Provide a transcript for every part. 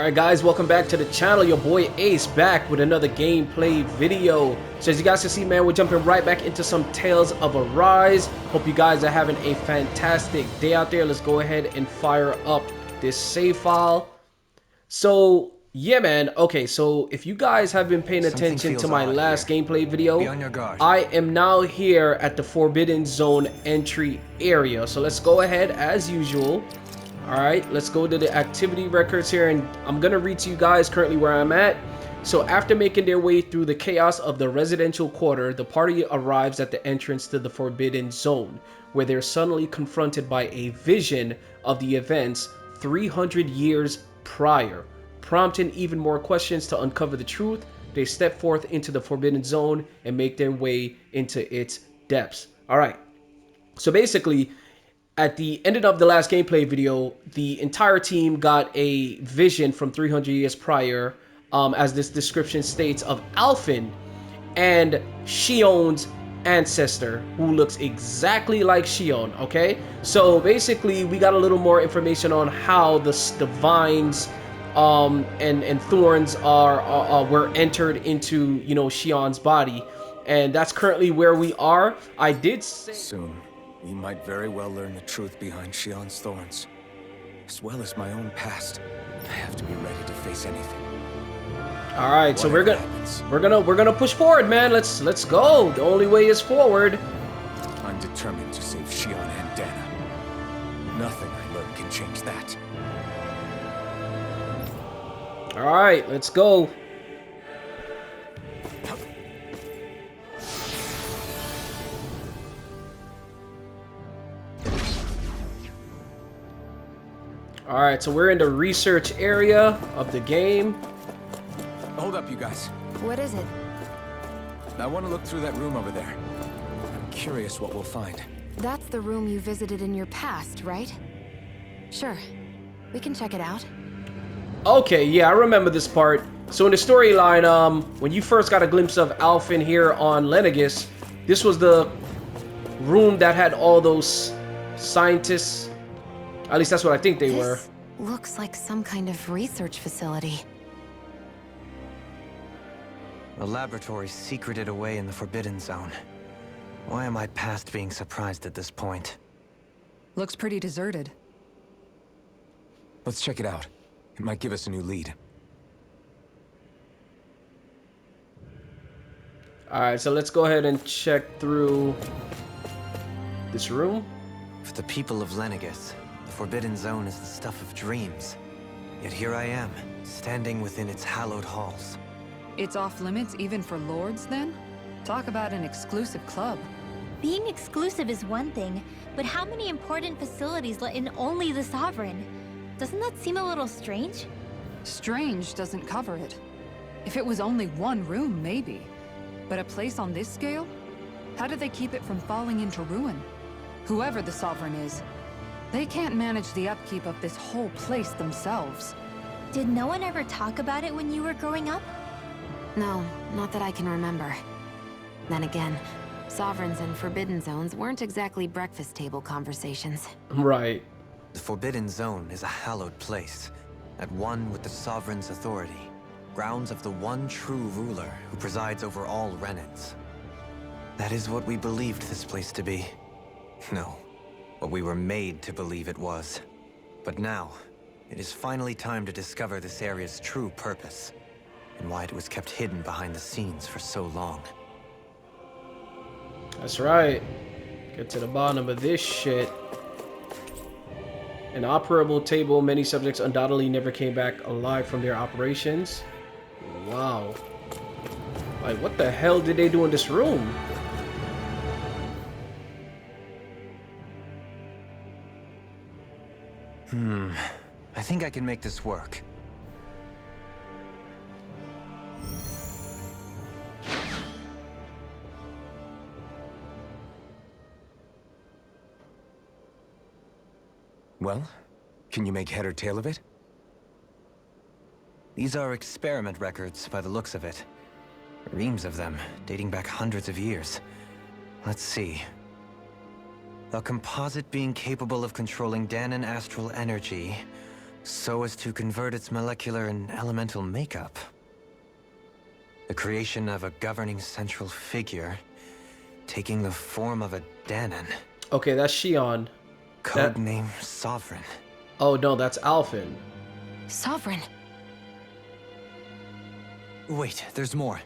Alright guys, welcome back to the channel. Your boy Ace back with another gameplay video. So as you guys can see, man, we're jumping right back into some Tales of Arise. Hope you guys are having a fantastic day out there. Let's go ahead and fire up this save file. So yeah, man. Okay, so if you guys have been paying attention to my last gameplay video, I am now here at the Forbidden Zone entry area. So let's go ahead as usual. Alright, let's go to the activity records here, and I'm gonna read to you guys currently where I'm at. So after making their way through the chaos of the residential quarter, the party arrives at the entrance to the Forbidden Zone, where they're suddenly confronted by a vision of the events 300 years prior. Prompting even more questions to uncover the truth, they step forth into the Forbidden Zone and make their way into its depths. Alright, so basically, at the end of the last gameplay video, the entire team got a vision from 300 years prior, as this description states, of Alphen and Shionne's ancestor, who looks exactly like Shionne, okay? So basically, we got a little more information on how the vines and thorns were entered into, you know, Shionne's body. And that's currently where we are. I did say... Soon. We might very well learn the truth behind Shionne's thorns, as well as my own past. I have to be ready to face anything. All right, so we're gonna push forward, man. Let's go. The only way is forward. I'm determined to save Shionne and Dahna. Nothing I learn can change that. All right, let's go. Alright, so we're in the research area of the game. Hold up, you guys. What is it? I want to look through that room over there. I'm curious what we'll find. That's the room you visited in your past, right? Sure. We can check it out. Okay, yeah, I remember this part. So in the storyline, when you first got a glimpse of Alphen here on Lenegis, this was the room that had all those scientists. At least that's what I think they were. Looks like some kind of research facility. A laboratory secreted away in the Forbidden Zone. Why am I past being surprised at this point? Looks pretty deserted. Let's check it out. It might give us a new lead. Alright, so let's go ahead and check through this room. For the people of Lenegis, the Forbidden Zone is the stuff of dreams. Yet here I am, standing within its hallowed halls. It's off limits even for lords, then? Talk about an exclusive club. Being exclusive is one thing, but how many important facilities let in only the Sovereign? Doesn't that seem a little strange? Strange doesn't cover it. If it was only one room, maybe. But a place on this scale? How do they keep it from falling into ruin? Whoever the Sovereign is, they can't manage the upkeep of this whole place themselves. Did no one ever talk about it when you were growing up? No, not that I can remember. Then again, Sovereigns and Forbidden Zones weren't exactly breakfast table conversations. Right. The Forbidden Zone is a hallowed place, at one with the Sovereign's authority, grounds of the one true ruler who presides over all Renans. That is what we believed this place to be. No, what we were made to believe it was. But now, it is finally time to discover this area's true purpose, and why it was kept hidden behind the scenes for so long. That's right. Get to the bottom of this shit. An operable table, many subjects undoubtedly never came back alive from their operations. Wow. Like, what the hell did they do in this room? I think I can make this work. Well, can you make head or tail of it? These are experiment records by the looks of it. Reams of them, dating back hundreds of years. Let's see. A composite being capable of controlling Dahnan astral energy, so as to convert its molecular and elemental makeup. The creation of a governing central figure, taking the form of a Dahnan. Okay, that's Shionne. Codename Sovereign. Oh no, that's Alphen. Sovereign. Wait, there's more.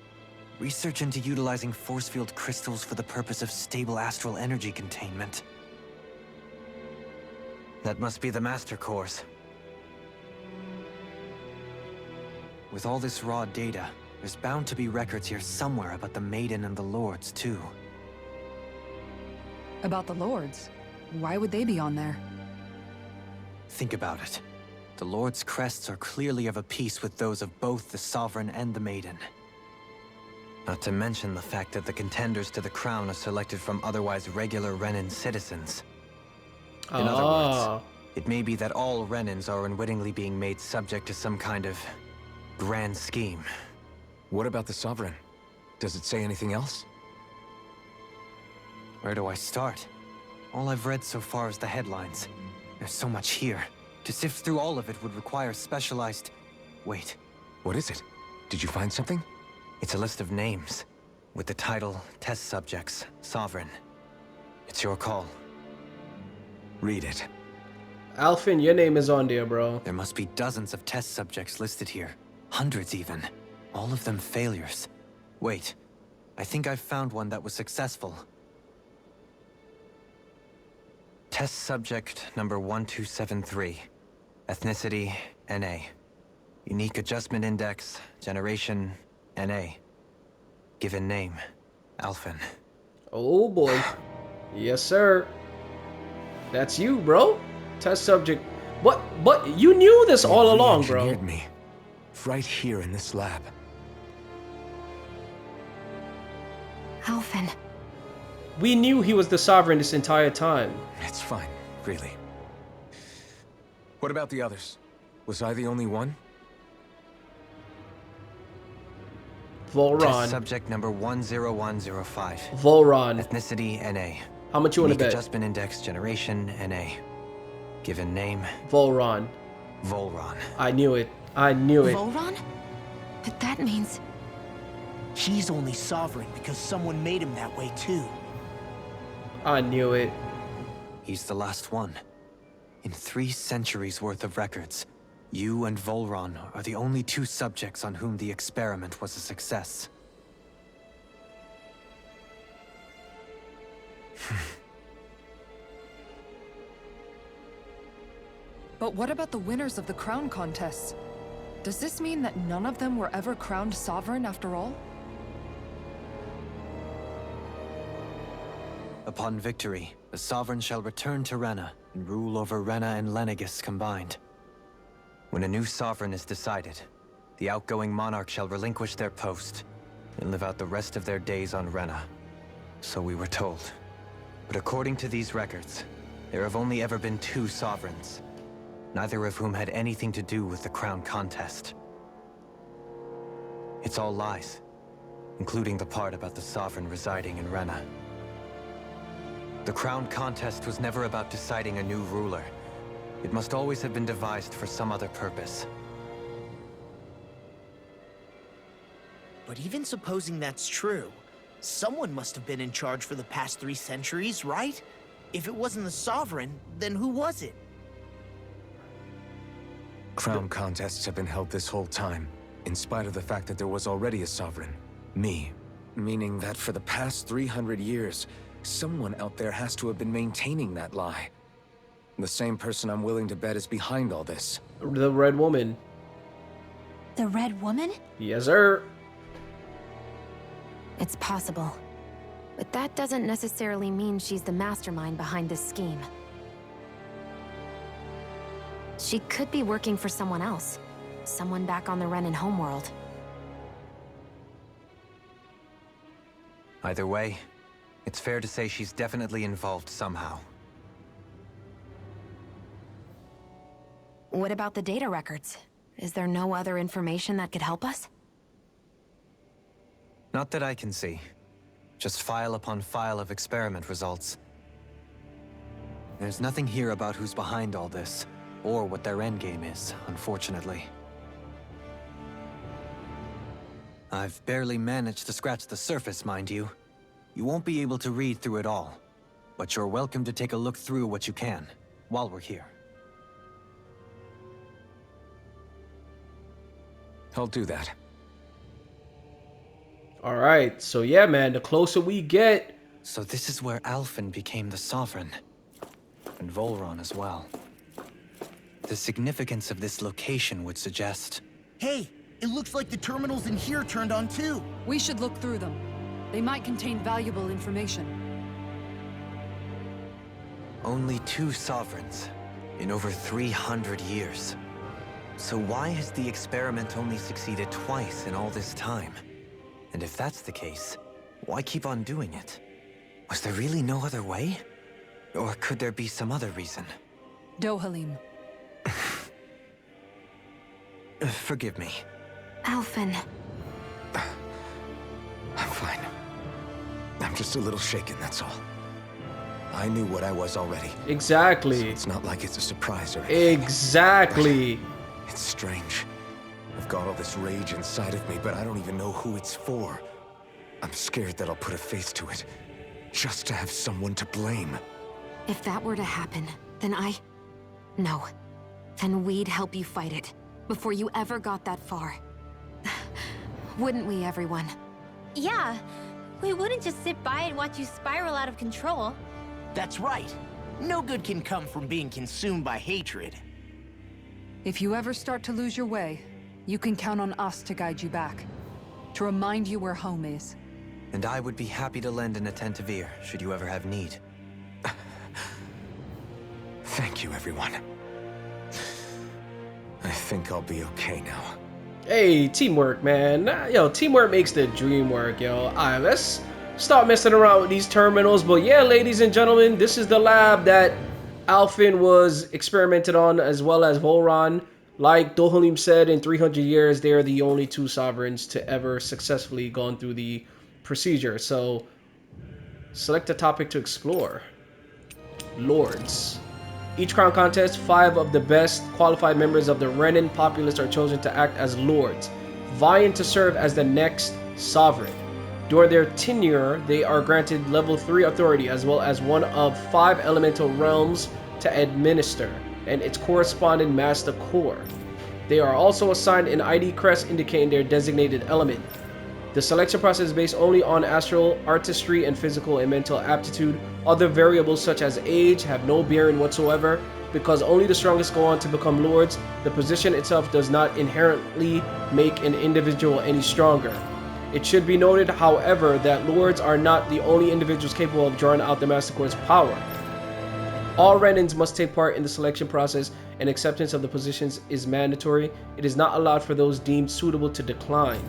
Research into utilizing force field crystals for the purpose of stable astral energy containment. That must be the master cores. With all this raw data, there's bound to be records here somewhere about the Maiden and the Lords, too. About the Lords? Why would they be on there? Think about it. The Lord's crests are clearly of a piece with those of both the Sovereign and the Maiden. Not to mention the fact that the contenders to the crown are selected from otherwise regular Renan citizens. In other words, it may be that all Renans are unwittingly being made subject to some kind of grand scheme. What about the Sovereign? Does it say anything else? Where do I start? All I've read so far is the headlines. There's so much here. To sift through all of it would require specialized... Wait. What is it? Did you find something? It's a list of names, with the title, Test Subjects, Sovereign. It's your call. Read it. Alphen, your name is on there, bro. There must be dozens of test subjects listed here. Hundreds even. All of them failures. Wait, I think I've found one that was successful. Test subject number 1273. Ethnicity, NA. Unique adjustment index, generation, NA. Given name, Alphen. Oh boy. Yes, sir. That's you, bro. Test subject. But you knew this all along, bro. Engineered me. Right here in this lab. Alphen. We knew he was the Sovereign this entire time. It's fine, really. What about the others? Was I the only one? Volron. Test subject number 10105. Volron. Ethnicity, NA. How much you want to Unique bet? adjustment index, generation, NA. Given name, Volron. Volron. I knew it. I knew it. Volron? But that means... He's only sovereign because someone made him that way too. I knew it. He's the last one. In 3 centuries worth of records, you and Volron are the only 2 subjects on whom the experiment was a success. But what about the winners of the crown contests? Does this mean that none of them were ever crowned sovereign after all? Upon victory, the Sovereign shall return to Rena and rule over Rena and Lenegis combined. When a new Sovereign is decided, the outgoing monarch shall relinquish their post and live out the rest of their days on Rena. So we were told. But according to these records, there have only ever been 2 Sovereigns, neither of whom had anything to do with the crown contest. It's all lies, including the part about the Sovereign residing in Rena. The crown contest was never about deciding a new ruler. It must always have been devised for some other purpose. But even supposing that's true, someone must have been in charge for the past 3 centuries, right? If it wasn't the Sovereign, then who was it? Crown contests have been held this whole time, in spite of the fact that there was already a Sovereign. Me. Meaning that for the past 300 years, someone out there has to have been maintaining that lie. The same person I'm willing to bet is behind all this. The Red Woman. The Red Woman? Yes, sir. It's possible. But that doesn't necessarily mean she's the mastermind behind this scheme. She could be working for someone else. Someone back on the Renan homeworld. Either way, it's fair to say she's definitely involved somehow. What about the data records? Is there no other information that could help us? Not that I can see. Just file upon file of experiment results. There's nothing here about who's behind all this, or what their endgame is, unfortunately. I've barely managed to scratch the surface, mind you. You won't be able to read through it all, but you're welcome to take a look through what you can, while we're here. I'll do that. Alright, so yeah, man, the closer we get... So this is where Alphen became the Sovereign. And Volron as well. The significance of this location would suggest... Hey, it looks like the terminals in here turned on too. We should look through them. They might contain valuable information. Only 2 sovereigns in over 300 years. So why has the experiment only succeeded twice in all this time? And if that's the case, why keep on doing it? Was there really no other way? Or could there be some other reason? Dohalim. Forgive me. Alphen. I'm fine. I'm just a little shaken, that's all. I knew what I was already. Exactly. So it's not like it's a surprise or anything. Exactly. It's strange. I've got all this rage inside of me, but I don't even know who it's for. I'm scared that I'll put a face to it, just to have someone to blame. If that were to happen, then No. Then we'd help you fight it, before you ever got that far. Wouldn't we, everyone? Yeah, we wouldn't just sit by and watch you spiral out of control. That's right. No good can come from being consumed by hatred. If you ever start to lose your way, you can count on us to guide you back. To remind you where home is. And I would be happy to lend an attentive ear, should you ever have need. Thank you, everyone. I think I'll be okay now. Hey, teamwork, man. Yo, teamwork makes the dream work, yo. Alright, let's start messing around with these terminals. But yeah, ladies and gentlemen, this is the lab that Alphen was experimented on, as well as Volron. Like Dohalim said, in 300 years, they are the only 2 sovereigns to ever successfully gone through the procedure. So, select a topic to explore. Lords. Each crown contest, 5 of the best qualified members of the Renan populace are chosen to act as lords, vying to serve as the next sovereign. During their tenure, they are granted level 3 authority, as well as one of 5 elemental realms to administer, and its corresponding master core. They are also assigned an ID crest indicating their designated element. The selection process is based only on astral, artistry, and physical and mental aptitude. Other variables such as age have no bearing whatsoever, because only the strongest go on to become lords. The position itself does not inherently make an individual any stronger. It should be noted, however, that lords are not the only individuals capable of drawing out the Master Core's power. All Renans must take part in the selection process, and acceptance of the positions is mandatory. It is not allowed for those deemed suitable to decline.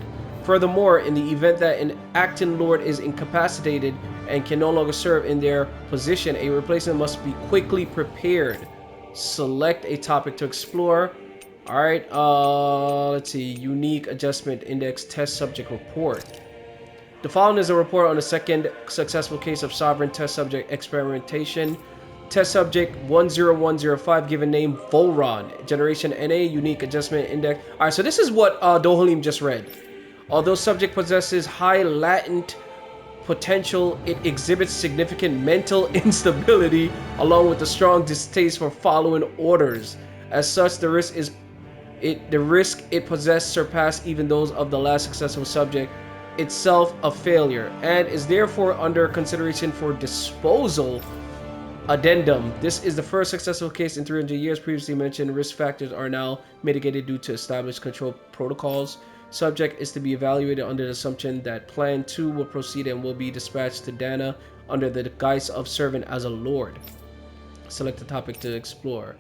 Furthermore, in the event that an acting lord is incapacitated and can no longer serve in their position, a replacement must be quickly prepared. Select a topic to explore. Alright, let's see. Unique Adjustment Index Test Subject Report. The following is a report on the second successful case of Sovereign Test Subject Experimentation. Test Subject 10105, given name Volron. Generation NA, Unique Adjustment Index. Alright, so this is what Dohalim just read. Although subject possesses high latent potential, it exhibits significant mental instability along with a strong distaste for following orders. As such, the risk it possesses surpass even those of the last successful subject, itself a failure, and is therefore under consideration for disposal. Addendum. This is the first successful case in 300 years. Previously mentioned risk factors are now mitigated due to established control protocols. Subject is to be evaluated under the assumption that Plan 2 will proceed and will be dispatched to Dahna under the guise of serving as a lord. Select a topic to explore.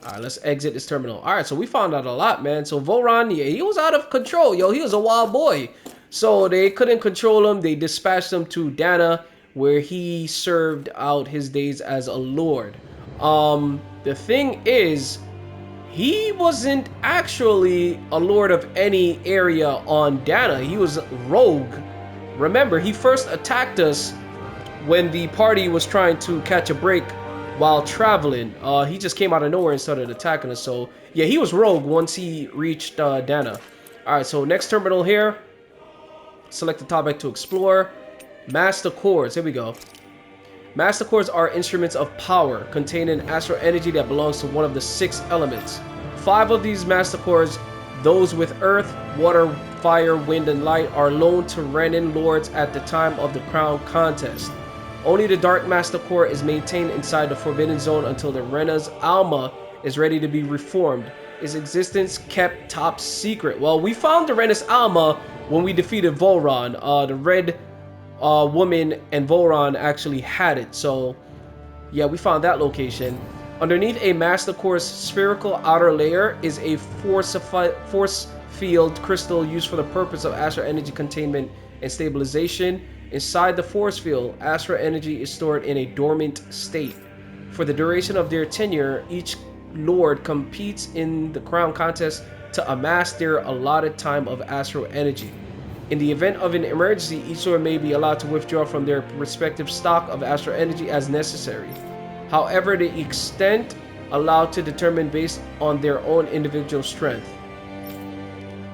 Alright, let's exit this terminal. Alright, so we found out a lot, man. So Volron, yeah, he was out of control, yo. He was a wild boy. So they couldn't control him. They dispatched him to Dahna, where he served out his days as a lord. The thing is, he wasn't actually a lord of any area on Dahna. He was rogue. Remember, he first attacked us when the party was trying to catch a break while traveling. He just came out of nowhere and started attacking us. So yeah, he was rogue once he reached Dahna. Alright, so next terminal here. Select the topic to explore. Master cores. Here we go. Master cores are instruments of power containing astral energy that belongs to one of the 6 elements. 5 of these master cores, those with earth, water, fire, wind, and light, are loaned to Renan lords at the time of the crown contest. Only the Dark Master Core is maintained inside the Forbidden Zone until the Rena's Alma is ready to be reformed. Its existence kept top secret. Well, we found the Rena's Alma when we defeated Volron. The red woman and Volron actually had it. So, yeah, we found that location. Underneath a Master Core's spherical outer layer is a force field crystal used for the purpose of astral energy containment and stabilization. Inside the force field, astral energy is stored in a dormant state. For the duration of their tenure, each lord competes in the crown contest to amass their allotted time of astral energy. In the event of an emergency, each lord may be allowed to withdraw from their respective stock of astral energy as necessary. However, the extent allowed to determine based on their own individual strength.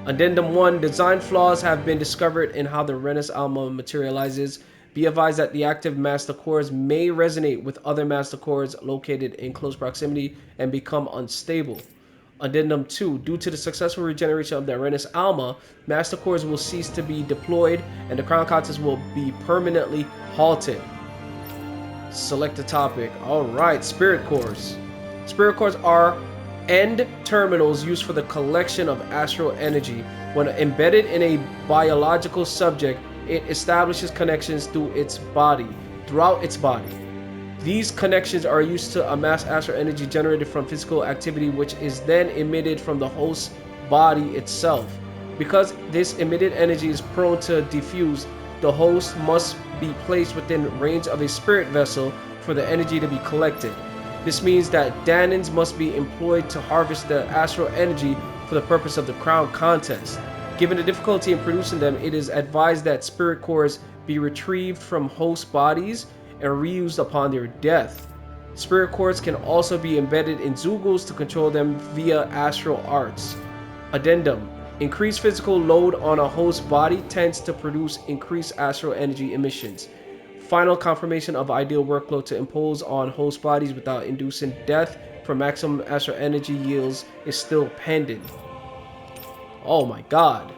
Addendum 1. Design flaws have been discovered in how the Rena's Alma materializes. Be advised that the active master cores may resonate with other master cores located in close proximity and become unstable. Addendum 2. Due to the successful regeneration of the Rena's Alma, master cores will cease to be deployed and the crown contest will be permanently halted. Select the topic. Alright, spirit cores. Spirit cores are end terminals used for the collection of astral energy. When embedded in a biological subject, it establishes connections throughout its body. These connections are used to amass astral energy generated from physical activity, which is then emitted from the host's body itself. Because this emitted energy is prone to diffuse, the host must be placed within range of a spirit vessel for the energy to be collected. This means that Dahnans must be employed to harvest the astral energy for the purpose of the crown contest. Given the difficulty in producing them, it is advised that spirit cores be retrieved from host bodies and reused upon their death. Spirit cores can also be embedded in Zugals to control them via astral arts. Addendum. Increased physical load on a host body tends to produce increased astral energy emissions. Final confirmation of ideal workload to impose on host bodies without inducing death for maximum astral energy yields is still pending. Oh my god.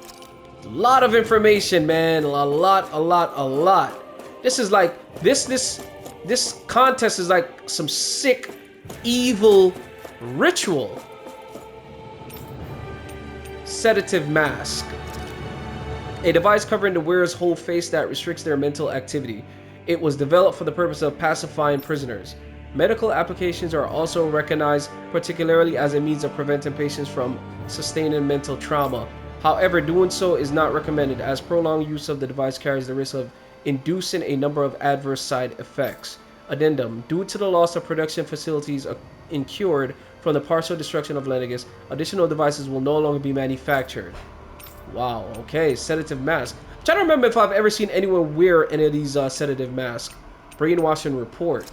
A lot of information, man. A lot. This is like this contest is like some sick, evil ritual. Sedative mask. A device covering the wearer's whole face that restricts their mental activity. It was developed for the purpose of pacifying prisoners. Medical applications are also recognized, particularly as a means of preventing patients from sustaining mental trauma. However, doing so is not recommended, as prolonged use of the device carries the risk of inducing a number of adverse side effects. Addendum. Due to the loss of production facilities incurred from the partial destruction of Lenegus, additional devices will no longer be manufactured. Wow, okay, sedative mask. I'm trying to remember if I've ever seen anyone wear any of these sedative masks. Brainwashing report.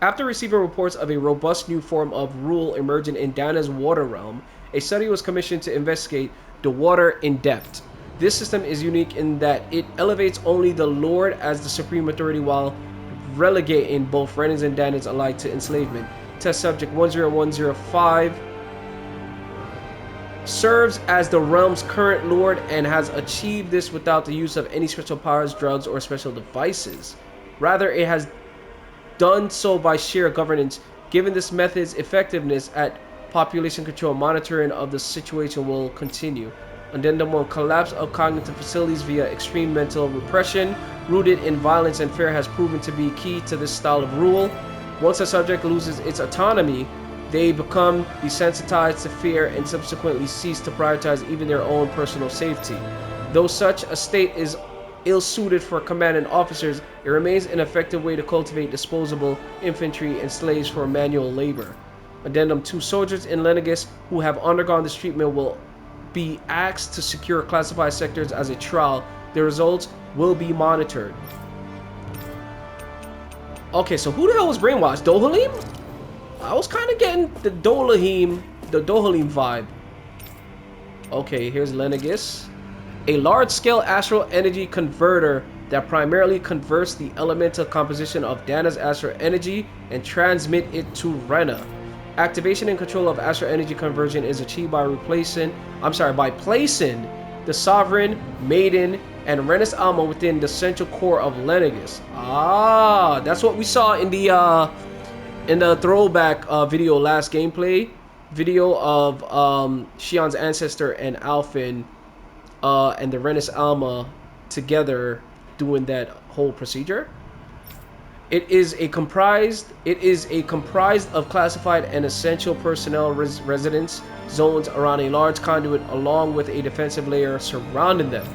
After receiving reports of a robust new form of rule emerging in Dahna's water realm, a study was commissioned to investigate the water in depth. This system is unique in that it elevates only the Lord as the supreme authority while relegating both Renans and Dahnans alike to enslavement. Test subject 10105 serves as the realm's current lord and has achieved this without the use of any special powers, drugs, or special devices. Rather, it has done so by sheer governance. Given this method's effectiveness at population control, monitoring of the situation will continue. Addendum 1. Collapse of cognitive facilities via extreme mental repression rooted in violence and fear has proven to be key to this style of rule. Once a subject loses its autonomy, they become desensitized to fear and subsequently cease to prioritize even their own personal safety. Though such a state is ill-suited for commanding officers, it remains an effective way to cultivate disposable infantry and slaves for manual labor. Addendum 2. Soldiers in Lenegus who have undergone this treatment will be asked to secure classified sectors as a trial. The results will be monitored. Okay, so who the hell was brainwashed? Dohalim? I was kind of getting the Dohalim vibe. Okay, here's Lenegis. A large-scale astral energy converter that primarily converts the elemental composition of Dahna's astral energy and transmit it to Rena. Activation and control of astral energy conversion is achieved by placing the Sovereign, Maiden, and Rena's Alma within the central core of Lenegis. Ah, that's what we saw in the throwback video, last gameplay video of Shionne's ancestor and Alphen and the Rena's Alma together doing that whole procedure. It is comprised of classified and essential personnel residence zones around a large conduit, along with a defensive layer surrounding them.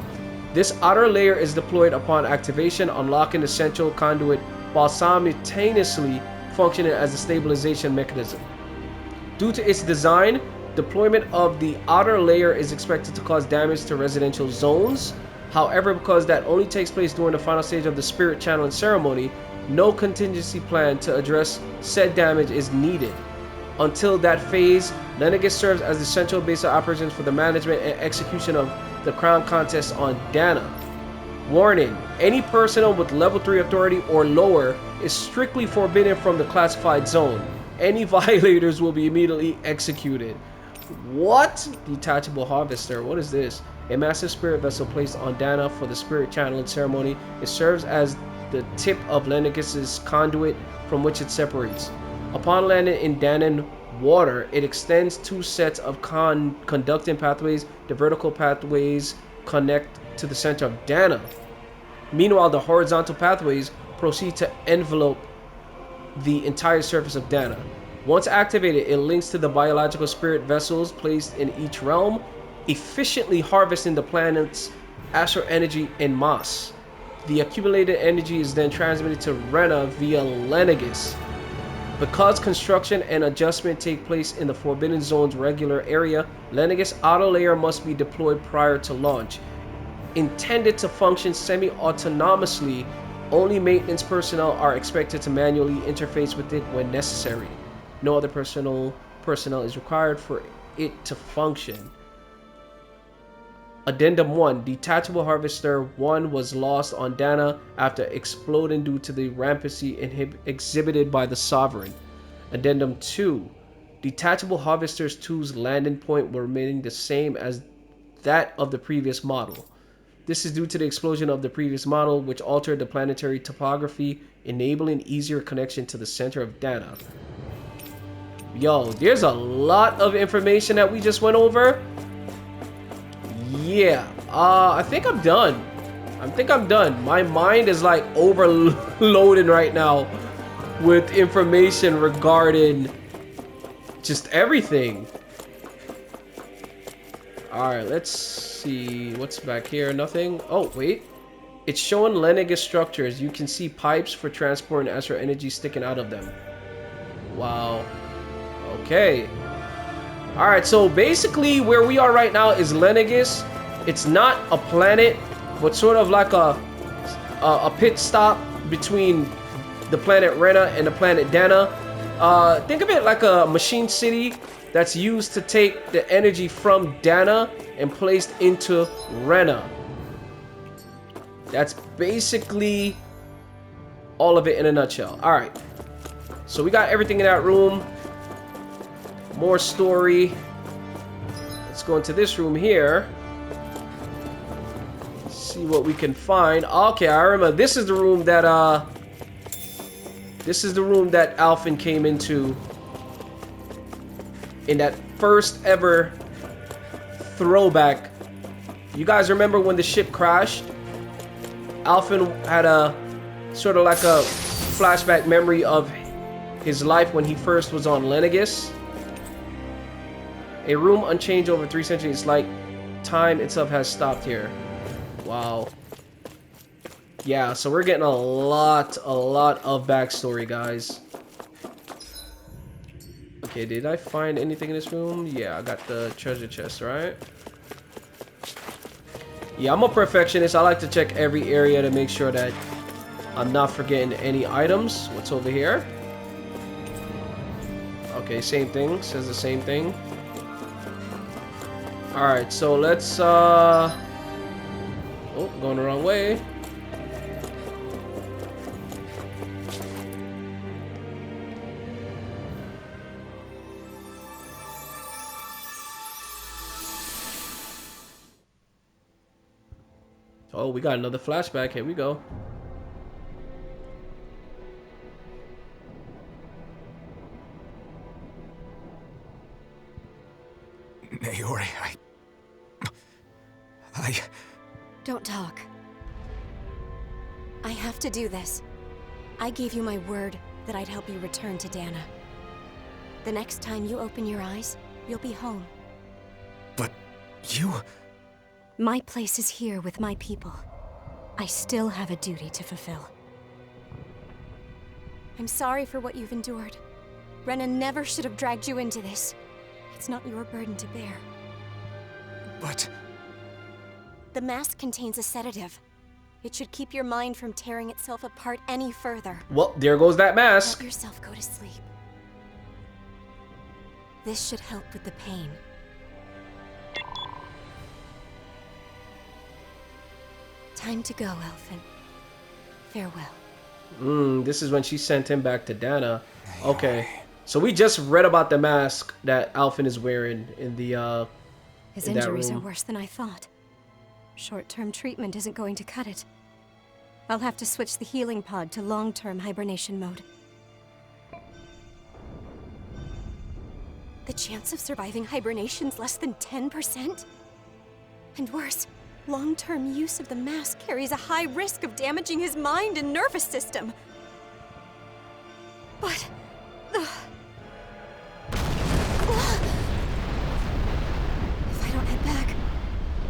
This outer layer is deployed upon activation, unlocking the central conduit while simultaneously functioning as a stabilization mechanism. Due to its design, deployment of the outer layer is expected to cause damage to residential zones. However, because that only takes place during the final stage of the spirit channeling ceremony, no contingency plan to address said damage is needed. Until that phase, Lenegis serves as the central base of operations for the management and execution of the crown contest on Dahna. Warning: any personnel with level 3 authority or lower is strictly forbidden from the classified zone. Any violators will be immediately executed. What? Detachable harvester. What is this? A massive spirit vessel placed on Dahna for the spirit channeling ceremony. It serves as the tip of Lenegis' conduit from which it separates. Upon landing in Dahnan water, it extends 2 sets of conducting pathways. The vertical pathways connect to the center of Dahna. Meanwhile, the horizontal pathways proceed to envelope the entire surface of Dahna. Once activated, it links to the biological spirit vessels placed in each realm, efficiently harvesting the planet's astral energy en masse. The accumulated energy is then transmitted to Rena via Lenegis. Because construction and adjustment take place in the Forbidden Zone's regular area, Lenegis' outer layer must be deployed prior to launch. Intended to function semi-autonomously, only maintenance personnel are expected to manually interface with it when necessary. No other personnel is required for it to function. Addendum 1. Detachable Harvester 1 was lost on Dahna after exploding due to the rampancy exhibited by the Sovereign. Addendum 2. Detachable Harvesters 2's landing point will remain the same as that of the previous model. This is due to the explosion of the previous model, which altered the planetary topography, enabling easier connection to the center of Dahna. Yo, there's a lot of information that we just went over. Yeah, I think I'm done. My mind is like overloading right now with information regarding just everything. Alright, let's see what's back here. Nothing. Oh, wait. It's showing Lenegis structures. You can see pipes for transporting astral energy sticking out of them. Wow. Okay. Alright, so basically where we are right now is Lenegis. It's not a planet, but sort of like a pit stop between the planet Rena and the planet Dahna. Think of it like a machine city that's used to take the energy from Dahna and placed into Rena. That's basically all of it in a nutshell. Alright, so we got everything in that room. More story. Let's go into this room here. See what we can find. Okay, I remember this is the room that Alphen came into in that first ever throwback. You guys remember when the ship crashed? Alphen had a sort of like a flashback memory of his life when he first was on Lenegis. A room unchanged over 3 centuries, like time itself has stopped here. Wow. Yeah, so we're getting a lot of backstory, guys. Okay, did I find anything in this room? Yeah, I got the treasure chest, right? Yeah, I'm a perfectionist. I like to check every area to make sure that I'm not forgetting any items. What's over here? Okay, same thing. Says the same thing. Alright, so let's oh, going the wrong way. Oh, we got another flashback. Here we go. Naori, I... Don't talk. I have to do this. I gave you my word that I'd help you return to Dahna. The next time you open your eyes, you'll be home. But you... My place is here with my people. I still have a duty to fulfill. I'm sorry for what you've endured. Rena never should have dragged you into this. It's not your burden to bear. But... The mask contains a sedative. It should keep your mind from tearing itself apart any further. Well, there goes that mask. Let yourself go to sleep. This should help with the pain. Time to go, Alphen. Farewell. This is when she sent him back to Dahna. Okay. So we just read about the mask that Alphen is wearing in the His in that injuries are room. worse than I thought. Short-term treatment isn't going to cut it. I'll have to switch the healing pod to long-term hibernation mode. The chance of surviving hibernation's less than 10%? And worse, long-term use of the mask carries a high risk of damaging his mind and nervous system. But... if I don't head back,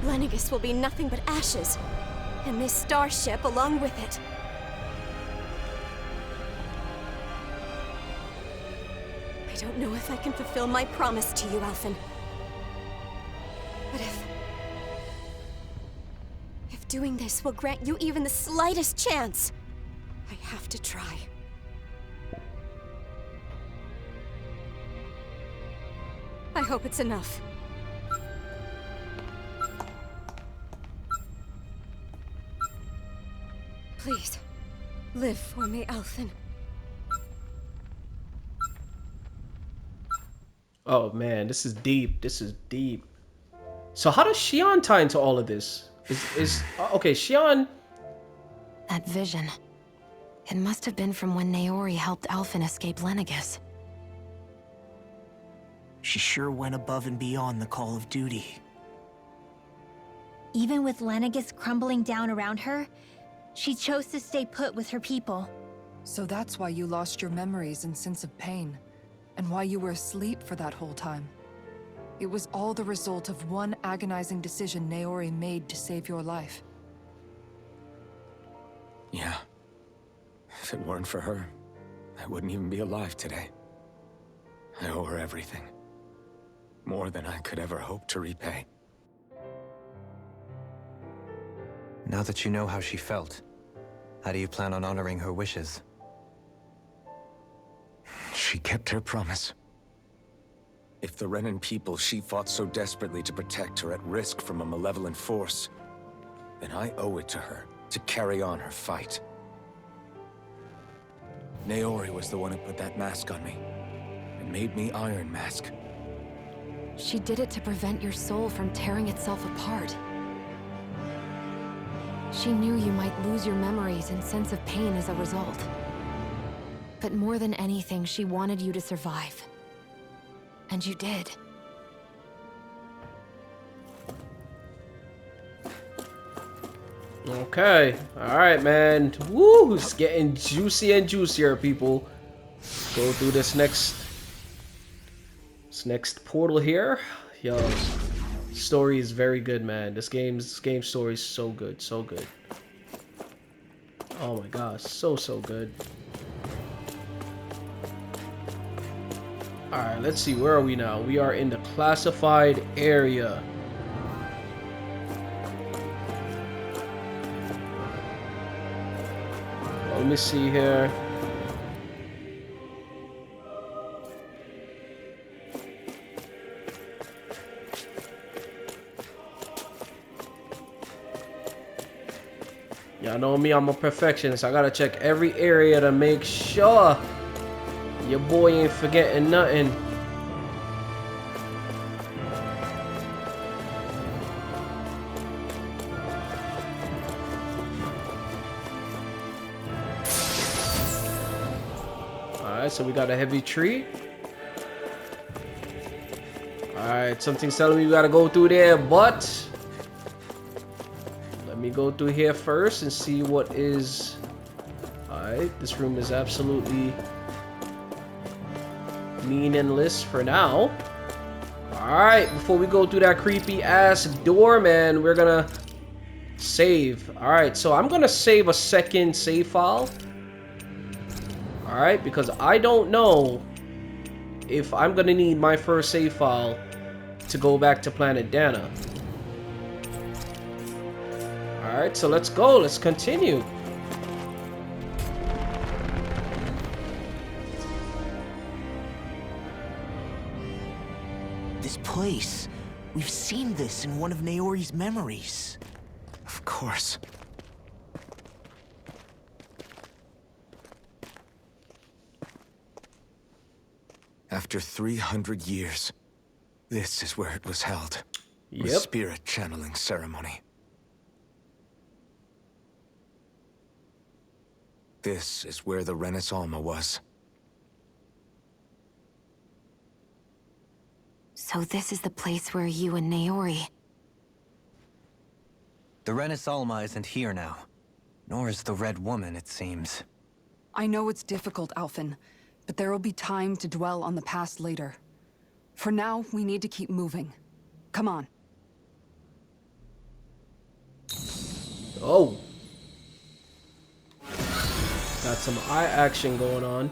Lenegis will be nothing but ashes, and this starship along with it. I don't know if I can fulfill my promise to you, Alphen. But if doing this will grant you even the slightest chance, I have to try. I hope it's enough. Please, live for me, Alphen. Oh man, this is deep. This is deep. So how does Shionne tie into all of this? Okay, Shionne. That vision. It must have been from when Naori helped Alphen escape Lenegis. She sure went above and beyond the call of duty. Even with Lenegis crumbling down around her, she chose to stay put with her people. So that's why you lost your memories and sense of pain, and why you were asleep for that whole time. It was all the result of one agonizing decision Naori made to save your life. Yeah. If it weren't for her, I wouldn't even be alive today. I owe her everything. More than I could ever hope to repay. Now that you know how she felt, how do you plan on honoring her wishes? She kept her promise. If the Renan people she fought so desperately to protect are at risk from a malevolent force, then I owe it to her to carry on her fight. Naori was the one who put that mask on me, and made me Iron Mask. She did it to prevent your soul from tearing itself apart. She knew you might lose your memories and sense of pain as a result. But more than anything, she wanted you to survive. And you did. Okay. Alright, man. Woo! It's getting juicy and juicier, people. Go through this next portal here. Yo, story is very good, man. This game's story is so good, so good. Oh my gosh, so good. Alright, let's see, where are we now? We are in the classified area. let me see here. Y'all know me, I'm a perfectionist. I gotta check every area to make sure your boy ain't forgetting nothing. Alright, so we got a heavy tree. Alright, something's telling me we gotta go through there, but let me go through here first and see what is. Alright, this room is absolutely meaningless for now. Alright, before we go through that creepy ass door, man, we're gonna save. Alright, so I'm gonna save a second save file. Alright, because I don't know if I'm gonna need my first save file to go back to Planet Dahna. Alright, so let's go. Let's continue. This place. We've seen this in one of Naori's memories. Of course. After 300 years, this is where it was held. Yep. The spirit channeling ceremony. This is where the Renis Alma was. So this is the place where you and Naori... The Renis Alma isn't here now. Nor is the Red Woman, it seems. I know it's difficult, Alphen, but there will be time to dwell on the past later. For now, we need to keep moving. Come on. Oh. Got some eye action going on.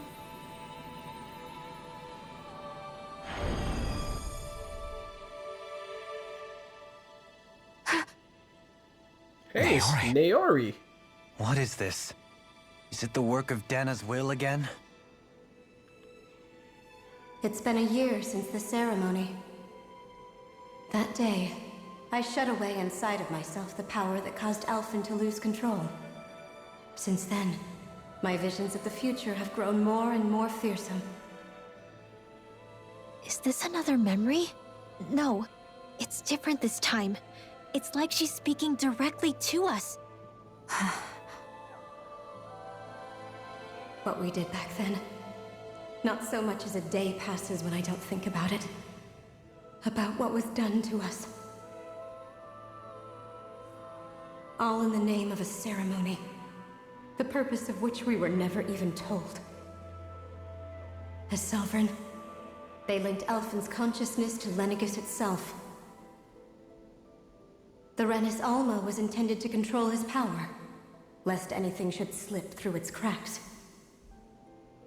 Hey, it's Naori. Naori. What is this? Is it the work of Dahna's will again? It's been a year since the ceremony. That day, I shut away inside of myself the power that caused Alphen to lose control. Since then, my visions of the future have grown more and more fearsome. Is this another memory? No, it's different this time. It's like she's speaking directly to us. What we did back then. Not so much as a day passes when I don't think about it. About what was done to us. All in the name of a ceremony. The purpose of which we were never even told. As Sovereign, they linked Alphen's consciousness to Lenegis itself. The Renis Alma was intended to control his power, lest anything should slip through its cracks.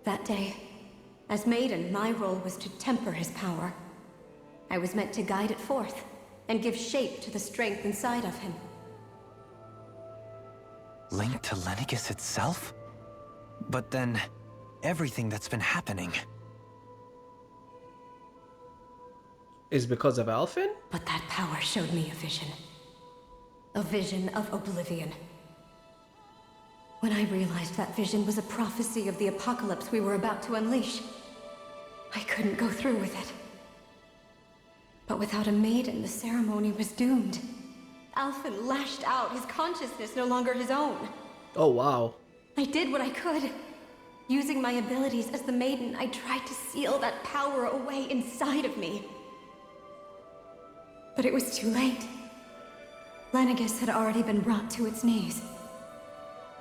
That day, as Maiden, my role was to temper his power. I was meant to guide it forth, and give shape to the strength inside of him. Linked to Lenegis itself? But then, everything that's been happening... Is because of Alphen? But that power showed me a vision. A vision of oblivion. When I realized that vision was a prophecy of the apocalypse we were about to unleash, I couldn't go through with it. But without a maiden, the ceremony was doomed. Alphen lashed out, his consciousness no longer his own. Oh, wow. I did what I could. Using my abilities as the maiden, I tried to seal that power away inside of me. But it was too late. Lenegis had already been brought to its knees.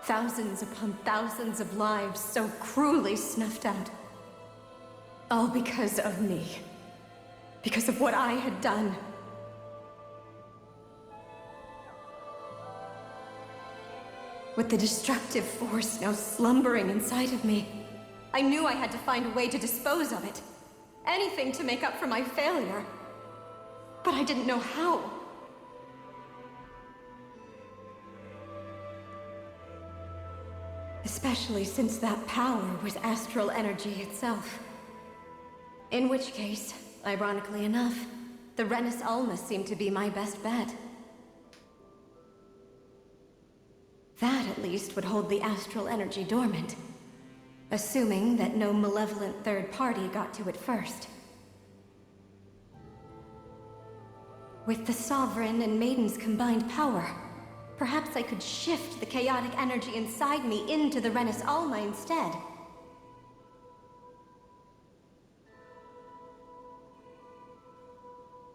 Thousands upon thousands of lives so cruelly snuffed out. All because of me. Because of what I had done. With the destructive force now slumbering inside of me, I knew I had to find a way to dispose of it. Anything to make up for my failure. But I didn't know how. Especially since that power was astral energy itself. In which case, ironically enough, the Renis Alma seemed to be my best bet. That at least would hold the astral energy dormant. Assuming that no malevolent third party got to it first. With the Sovereign and Maiden's combined power, perhaps I could shift the chaotic energy inside me into the Renis Alma instead.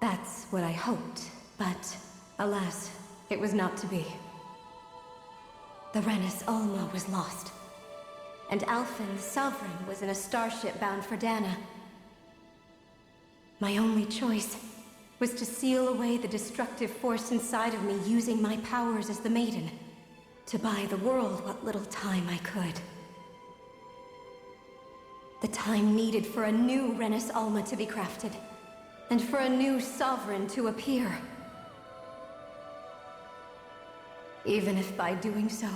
That's what I hoped, but alas, it was not to be. The Renis Alma was lost. And Alphen, the Sovereign, was in a starship bound for Dahna. My only choice was to seal away the destructive force inside of me using my powers as the Maiden, to buy the world what little time I could. The time needed for a new Renis Alma to be crafted, and for a new Sovereign to appear. Even if by doing so,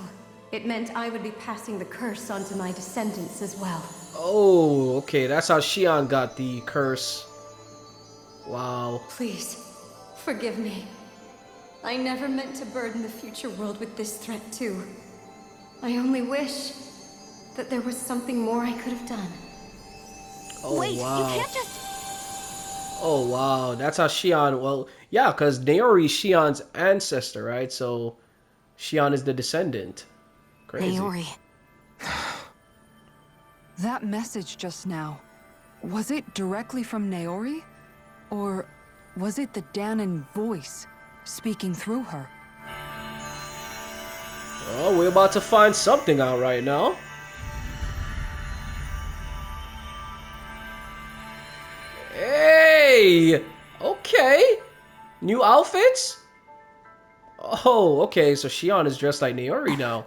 it meant I would be passing the curse on to my descendants as well. Oh, okay. That's how Shionne got the curse. Wow. Please, forgive me. I never meant to burden the future world with this threat too. I only wish that there was something more I could have done. Oh, Wait, wow. you can't just... Oh, wow. That's how Shionne... Well, yeah, because Naori is Shionne's ancestor, right? So, Shionne is the descendant. Crazy. Naori. That message just now, was it directly from Naori? Or was it the Dahnan voice speaking through her? Oh, we're about to find something out right now. Hey! Okay. New outfits? Oh, okay. So Shionne is dressed like Naori now.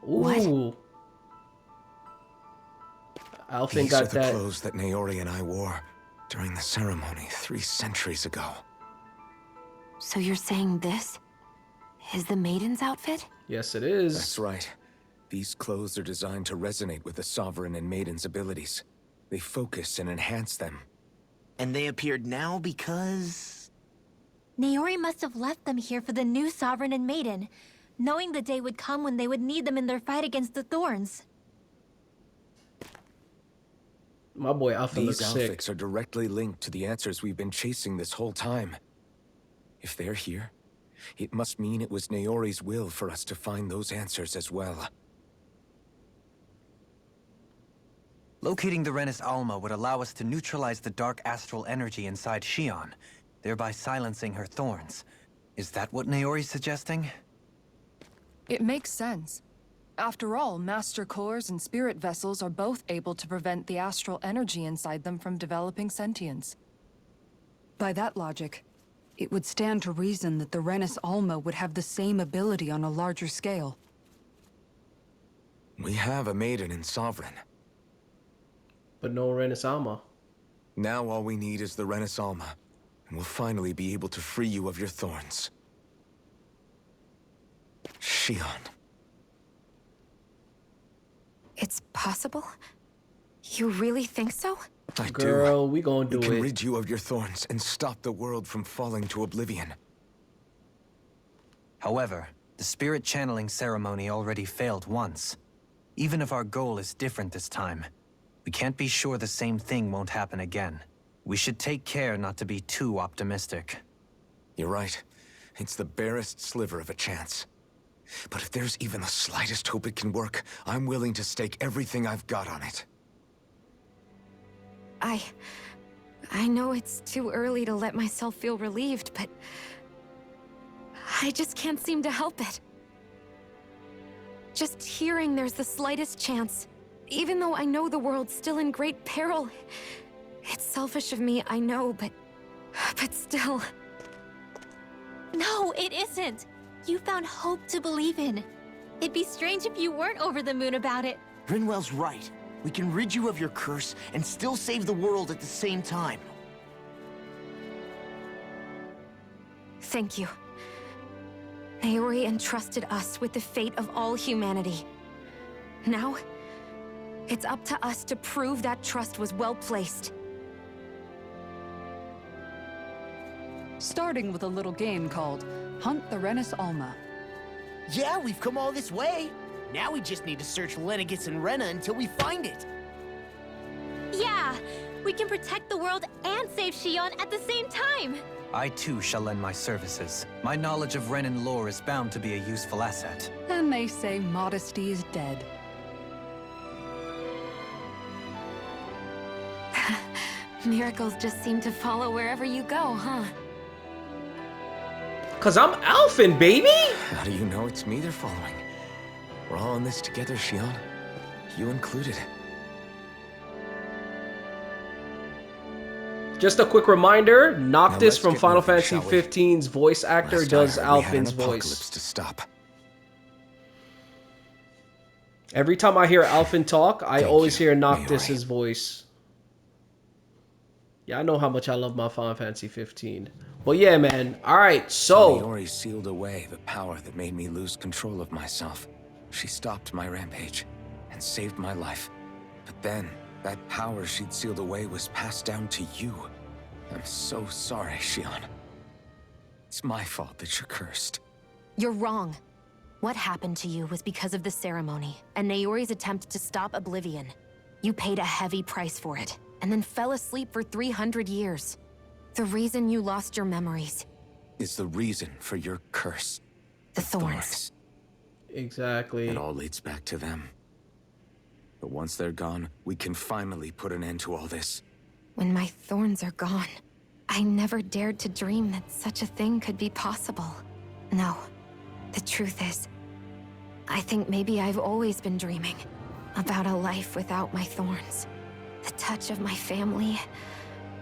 Ooh. Alphen These got are the that. clothes that Naori and I wore during the ceremony 3 centuries ago. So you're saying this is the Maiden's outfit? Yes, it is. That's right. These clothes are designed to resonate with the Sovereign and Maiden's abilities. They focus and enhance them. And they appeared now because... Naori must have left them here for the new Sovereign and Maiden, knowing the day would come when they would need them in their fight against the Thorns. My boy Alphen These looks sick. outfits are directly linked to the answers we've been chasing this whole time. If they're here, it must mean it was Naori's will for us to find those answers as well. Locating the Renis Alma would allow us to neutralize the dark astral energy inside Shionne, thereby silencing her thorns. Is that what Naori's suggesting? It makes sense. After all, Master Cores and Spirit Vessels are both able to prevent the astral energy inside them from developing sentience. By that logic, it would stand to reason that the Renis Alma would have the same ability on a larger scale. We have a Maiden and Sovereign. But no Renis Alma. Now all we need is the Renis Alma, and we'll finally be able to free you of your thorns. Shionne. It's possible? You really think so? I Girl, do. we gonna do We can it. rid you of your thorns and stop the world from falling to oblivion. However, the spirit channeling ceremony already failed once. Even if our goal is different this time, we can't be sure the same thing won't happen again. We should take care not to be too optimistic. You're right. It's the barest sliver of a chance. But if there's even the slightest hope it can work, I'm willing to stake everything I've got on it. I know it's too early to let myself feel relieved, but I just can't seem to help it. Just hearing there's the slightest chance, even though I know the world's still in great peril. It's selfish of me, I know, but still. No, it isn't. You found hope to believe in. It'd be strange if you weren't over the moon about it. Rinwell's right. We can rid you of your curse and still save the world at the same time. Thank you. Naori entrusted us with the fate of all humanity. Now, it's up to us to prove that trust was well placed. Starting with a little game called Hunt the Renis Alma. Yeah, we've come all this way. Now we just need to search Lenegis and Rena until we find it. Yeah, we can protect the world and save Shionne at the same time. I too shall lend my services. My knowledge of Renan lore is bound to be a useful asset. And they say modesty is dead. Miracles just seem to follow wherever you go, huh? Cause I'm Alphen, baby! How do you know it's me they're following? We're all in this together, Shionne. You included. Just a quick reminder, Noctis let's from get Final moving, Fantasy shall we? 15's voice actor Last does I heard, we had an Alphen's apocalypse voice. to stop. Every time I hear Alphen talk, I Thank always you, hear Noctis's Naori. voice. Yeah, I know how much I love my Final Fantasy 15. But yeah, man. Alright, so... Naori sealed away the power that made me lose control of myself. She stopped my rampage and saved my life. But then, that power she'd sealed away was passed down to you. I'm so sorry, Shionne. It's my fault that you're cursed. You're wrong. What happened to you was because of the ceremony and Naori's attempt to stop Oblivion. You paid a heavy price for it, and then fell asleep for 300 years. The reason you lost your memories. Is the reason for your curse. The thorns. Exactly. It all leads back to them. But once they're gone, we can finally put an end to all this. When my thorns are gone, I never dared to dream that such a thing could be possible. No, the truth is, I think maybe I've always been dreaming about a life without my thorns. The touch of my family,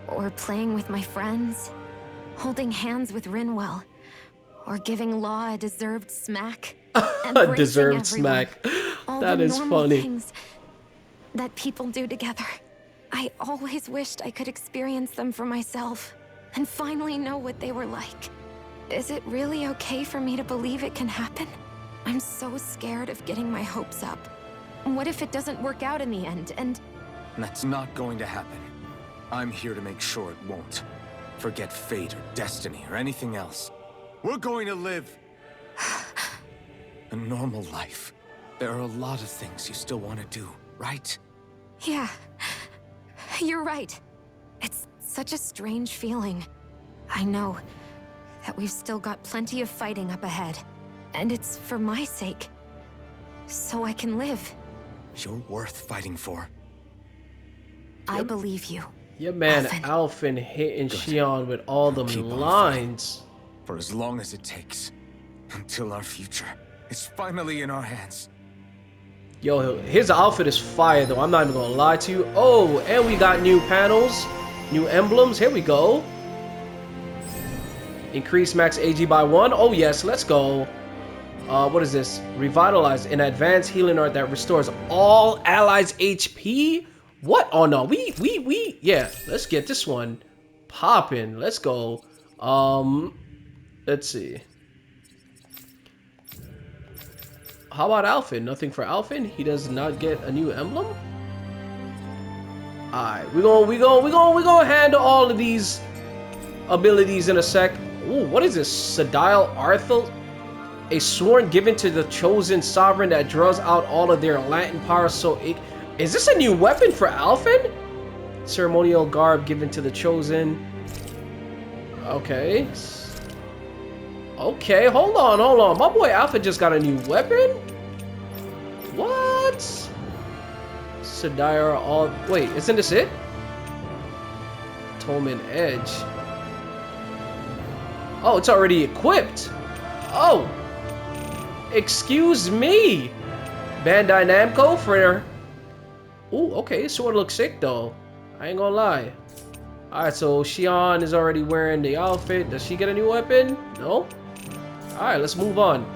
or playing with my friends, holding hands with Rinwell, or giving Law a deserved smack. A deserved smack. All That the is normal funny. things that people do together. I always wished I could experience them for myself and finally know what they were like. Is it really okay for me to believe it can happen? I'm so scared of getting my hopes up. What if it doesn't work out in the end, and... That's not going to happen. I'm here to make sure it won't. Forget fate or destiny or anything else. We're going to live a normal life. There are a lot of things you still want to do, right? Yeah, you're right. It's such a strange feeling. I know that we've still got plenty of fighting up ahead, and it's for my sake, so I can live. You're worth fighting for. I believe you. Yeah, man, Alphen. Alphen hitting Good. Shionne with all them Keep on lines. For as long as it takes. Until our future is finally in our hands. Yo, his outfit is fire, though. I'm not even gonna lie to you. Oh, and we got new panels, new emblems. Here we go. Increase max AG by 1. Oh, yes, let's go. What is this? Revitalize, an advanced healing art that restores all allies' HP? What? Oh, no. Yeah, let's get this one popping. Let's go. Let's see. How about Alphen? Nothing for Alphen? He does not get a new emblem? Alright, we gonna handle all of these abilities in a sec. Ooh, what is this? Sedile Arthel? A sworn given to the chosen sovereign that draws out all of their Latin power, so it... Is this a new weapon for Alphen? Ceremonial garb given to the chosen. Okay. Okay, hold on. My boy Alpha just got a new weapon? What? Sedire all... Wait, isn't this it? Tolman Edge. Oh, it's already equipped. Oh. Excuse me. Bandai Namco for... Ooh, okay, this sword looks sick though. I ain't gonna lie. Alright, so Shionne is already wearing the outfit. Does she get a new weapon? No? Alright, let's move on.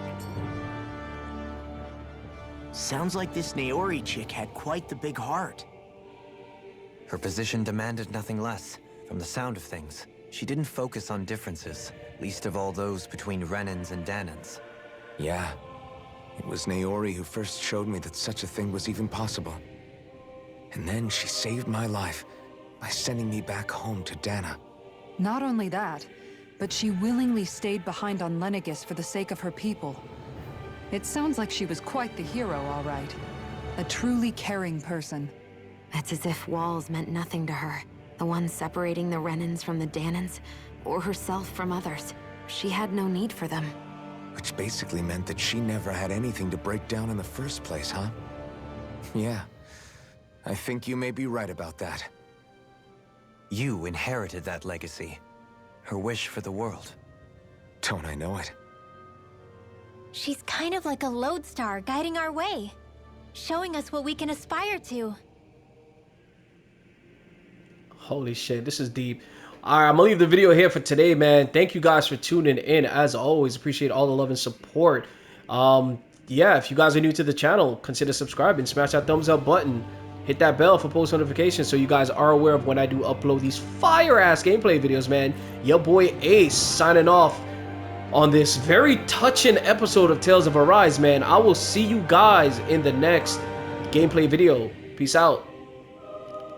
Sounds like this Naori chick had quite the big heart. Her position demanded nothing less. From the sound of things, she didn't focus on differences, least of all those between Renans and Dahnans. Yeah. It was Naori who first showed me that such a thing was even possible. And then she saved my life by sending me back home to Dahna. Not only that, but she willingly stayed behind on Lenegis for the sake of her people. It sounds like she was quite the hero, all right. A truly caring person. It's as if walls meant nothing to her. The ones separating the Renans from the Dahnans, or herself from others. She had no need for them. Which basically meant that she never had anything to break down in the first place, huh? Yeah. I think you may be right about that. You inherited that legacy. Her wish for the world. Don't I know it? She's kind of like a lodestar guiding our way, showing us what we can aspire to. Holy shit, this is deep. Alright, I'm gonna leave the video here for today, man. Thank you guys for tuning in. As always, appreciate all the love and support. Yeah, if you guys are new to the channel, consider subscribing, smash that thumbs up button, hit that bell for post notifications so you guys are aware of when I do upload these fire ass gameplay videos, man. Your boy Ace signing off on this very touching episode of Tales of Arise, man. I will see you guys in the next gameplay video. Peace out.